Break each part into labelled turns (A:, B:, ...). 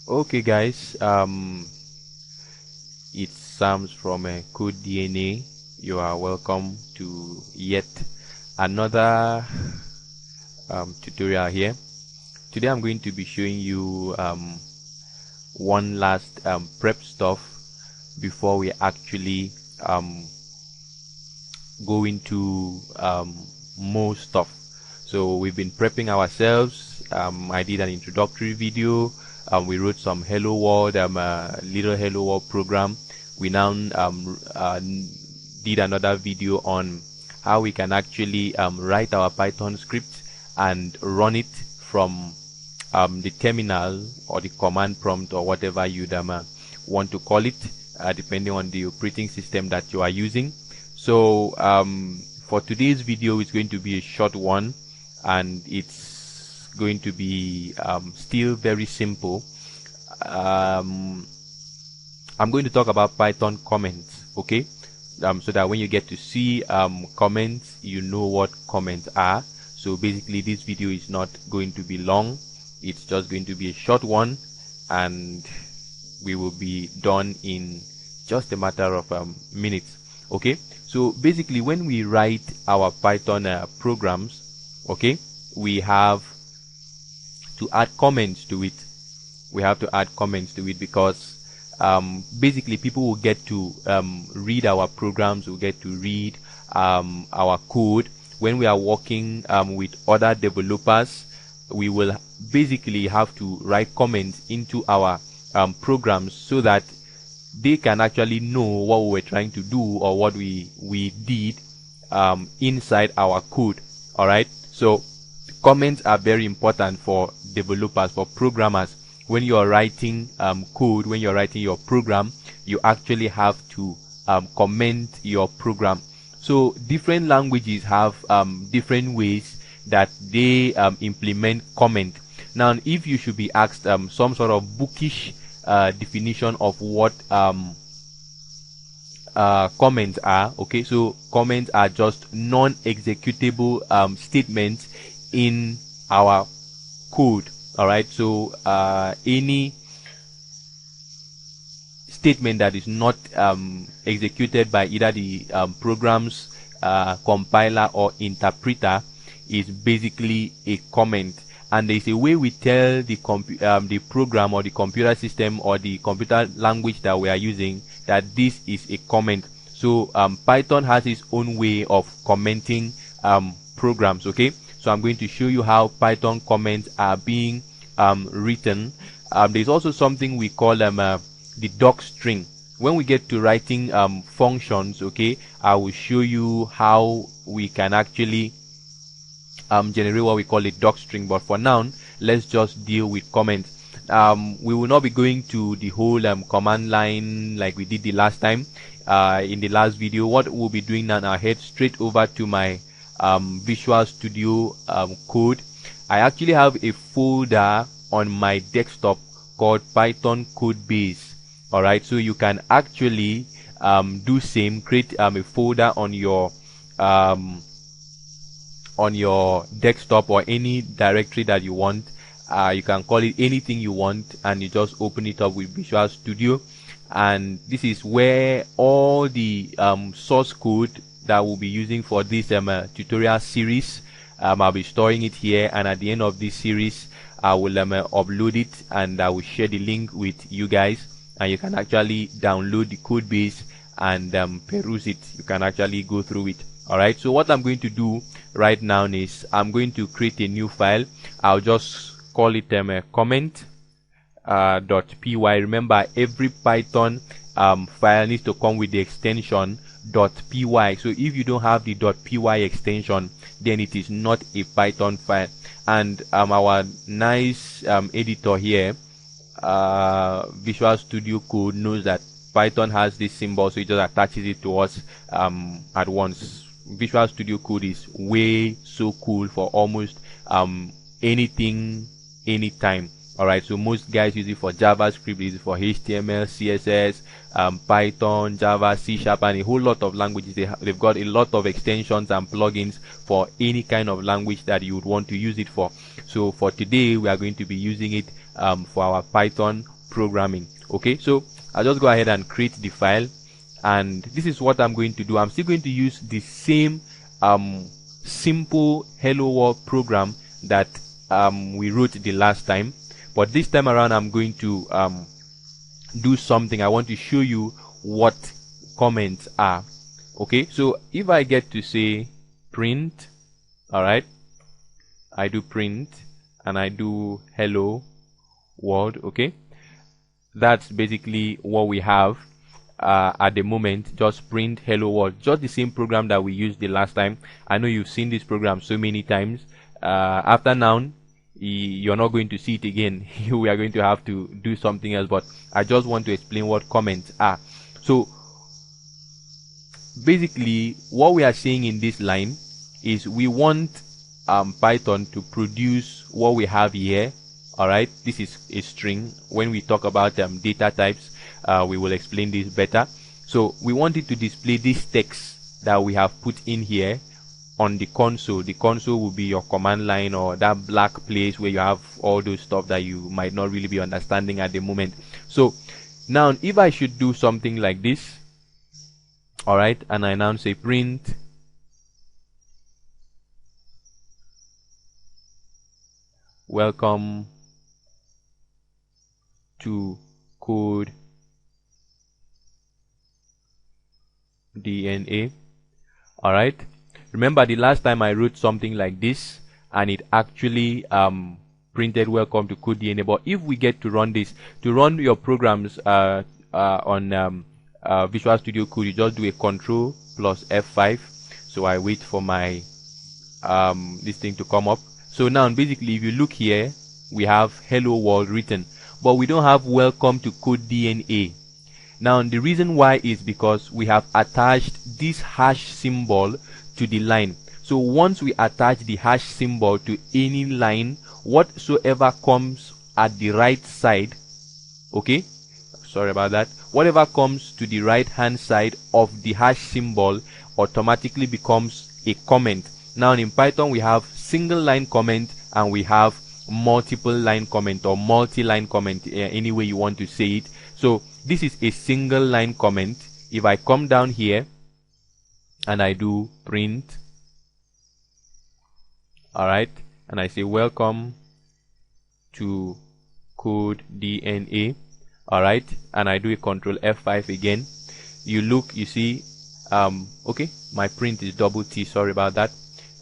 A: Okay guys, it's Sams from Code DNA. You are welcome to yet another tutorial here. Today I'm going to be showing you one last prep stuff before we actually go into more stuff. So we've been prepping ourselves. I did an introductory video. We wrote some hello world, little hello world program. We now did another video on how we can actually write our Python script and run it from the terminal or the command prompt or whatever you'd want to call it, depending on the operating system that you are using. So for today's video, it's going to be a short one, and it's going to be still very simple. I'm going to talk about Python comments, okay? So that when you get to see comments, you know what comments are. So basically this video is not going to be long. It's just going to be a short one, and we will be done in just a matter of minutes. Okay, so basically when we write our Python programs, okay, we have to add comments to it. We have to add comments to it because basically people will get to read our programs, will get to read our code. When we are working with other developers, we will basically have to write comments into our programs so that they can actually know what we were trying to do or what we did inside our code. All right, so comments are very important for developers, for programmers. When you are writing code, when you're writing your program, you actually have to comment your program. So different languages have different ways that they implement comment. Now, if you should be asked some sort of bookish definition of what comments are, okay, so comments are just non-executable statements in our code. All right, so any statement that is not executed by either the program's compiler or interpreter is basically a comment. And there is a way we tell the program or the computer system or the computer language that we are using that this is a comment. So Python has its own way of commenting programs. Okay, so I'm going to show you how Python comments are being written. There's also something we call the doc string. When we get to writing functions, okay, I will show you how we can actually generate what we call a doc string. But for now, let's just deal with comments. We will not be going to the whole command line like we did the last time in the last video. What we'll be doing now, I'll head straight over to my Visual Studio code. I actually have a folder on my desktop called Python code base. All right, so you can actually do same, create a folder on your desktop or any directory that you want. You can call it anything you want, and you just open it up with Visual Studio, and this is where all the source code that we'll be using for this tutorial series, I'll be storing it here, and at the end of this series I will upload it, and I will share the link with you guys, and you can actually download the code base and peruse it. You can actually go through it. All right, so what I'm going to do right now is I'm going to create a new file. I'll just call it comment .py. Remember, every Python file needs to come with the extension .py. So if you don't have the .py extension, then it is not a Python file. And our nice editor here, Visual Studio Code, knows that Python has this symbol, so it just attaches it to us at once. Visual Studio Code is way so cool for almost anything, anytime. All right, so most guys use it for JavaScript, use it for HTML, CSS, Python, Java, C#, and a whole lot of languages. They've got a lot of extensions and plugins for any kind of language that you would want to use it for. So for today, we are going to be using it for our Python programming. Okay, so I'll just go ahead and create the file, and this is what I'm going to do. I'm still going to use the same simple hello world program that we wrote the last time, but this time around I'm going to do something. I want to show you what comments are. Okay, so if I get to say print, all right, I do print and I do hello world. Okay, that's basically what we have at the moment. Just print hello world, just the same program that we used the last time. I know you've seen this program so many times. After now, you're not going to see it again. We are going to have to do something else, but I just want to explain what comments are. So basically what we are saying in this line is we want Python to produce what we have here. All right, this is a string. When we talk about data types, we will explain this better. So we want it to display this text that we have put in here on the console. The console will be your command line, or that black place where you have all those stuff that you might not really be understanding at the moment. So now if I should do something like this, all right, and I now say print welcome to code DNA. All right, remember the last time I wrote something like this and it actually printed welcome to code DNA. But if we get to run this, to run your programs on Visual Studio Code, you just do a Control plus F5. So I wait for my this thing to come up. So now basically if you look here, we have hello world written, but we don't have welcome to code DNA. Now the reason why is because we have attached this hash symbol to the line. So once we attach the hash symbol to any line, whatsoever comes at the right side, okay, sorry about that, whatever comes to the right hand side of the hash symbol automatically becomes a comment. Now in Python we have single line comment and we have multiple line comment or multi-line comment, any way you want to say it. So this is a single line comment. If I come down here and I do print, all right, and I say welcome to code DNA, all right, and I do a Control F5 again, you look, you see, okay, my print is double T, sorry about that,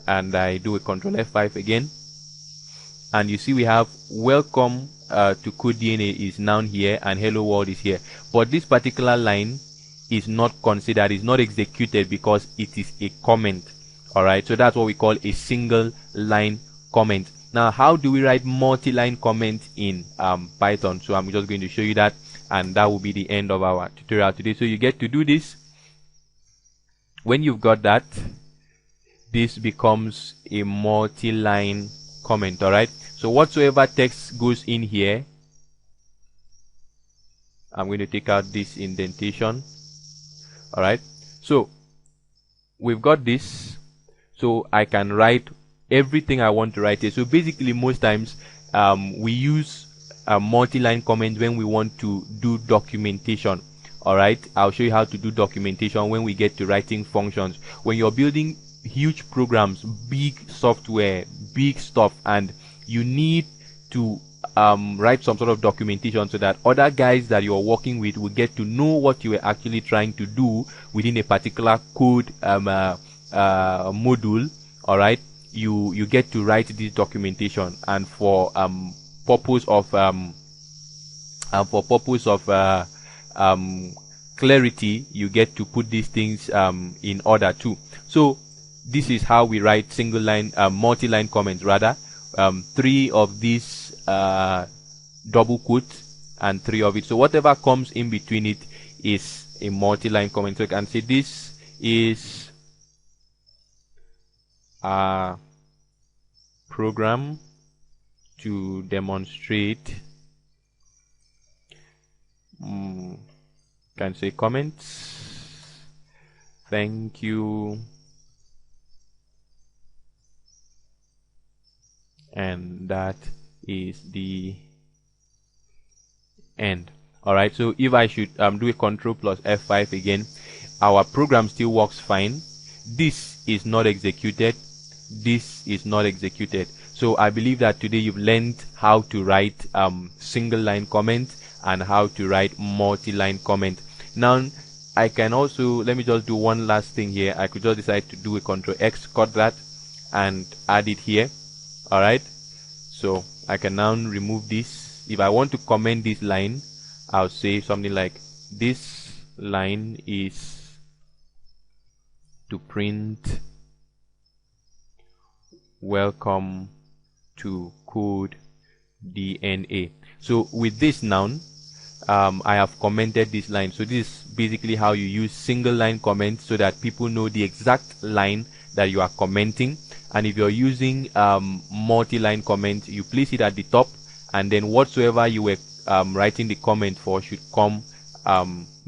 A: and I do a Control F5 again, and you see we have welcome to code DNA is now here and hello world is here, but this particular line is not considered, is not executed because it is a comment. All right, so that's what we call a single line comment. Now how do we write multi-line comment in Python? So I'm just going to show you that, and that will be the end of our tutorial today. So you get to do this. When you've got that, this becomes a multi-line comment. All right, so whatsoever text goes in here, I'm going to take out this indentation. All right, so we've got this, so I can write everything I want to write here. So basically most times we use a multi-line comment when we want to do documentation. All right, I'll show you how to do documentation when we get to writing functions. When you're building huge programs, big software, big stuff, and you need to write some sort of documentation so that other guys that you're working with will get to know what you were actually trying to do within a particular code module. All right, you get to write this documentation, and for purpose of clarity, you get to put these things in order too. So this is how we write single line, multi-line comments rather. 3 of these double quotes and 3 of it. So whatever comes in between it is a multi-line comment. So you can say this is a program to demonstrate. Can say comments. Thank you. And that is the end. Alright, so if I should do a control plus F5 again, our program still works fine. This is not executed. This is not executed. So I believe that today you've learned how to write single line comment and how to write multi-line comment. Now I can also, let me just do one last thing here. I could just decide to do a Control X, cut that and add it here. Alright, so I can now remove this. If I want to comment this line, I'll say something like, this line is to print welcome to code DNA. So with this noun, I have commented this line. So this is basically how you use single line comment so that people know the exact line that you are commenting. And if you're using multi-line comment, you place it at the top, and then whatsoever you were writing the comment for should come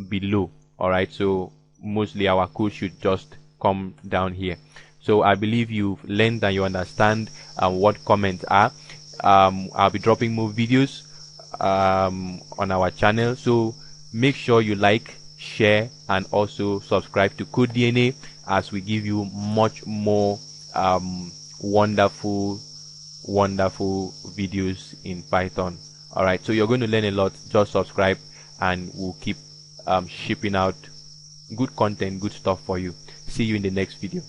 A: below. Alright, so mostly our code should just come down here. So I believe you've learned and you understand what comments are. I'll be dropping more videos on our channel, so make sure you like, share and also subscribe to Code DNA as we give you much more wonderful videos in Python. Alright, so you're going to learn a lot. Just subscribe and we'll keep shipping out good content, good stuff for you. See you in the next video.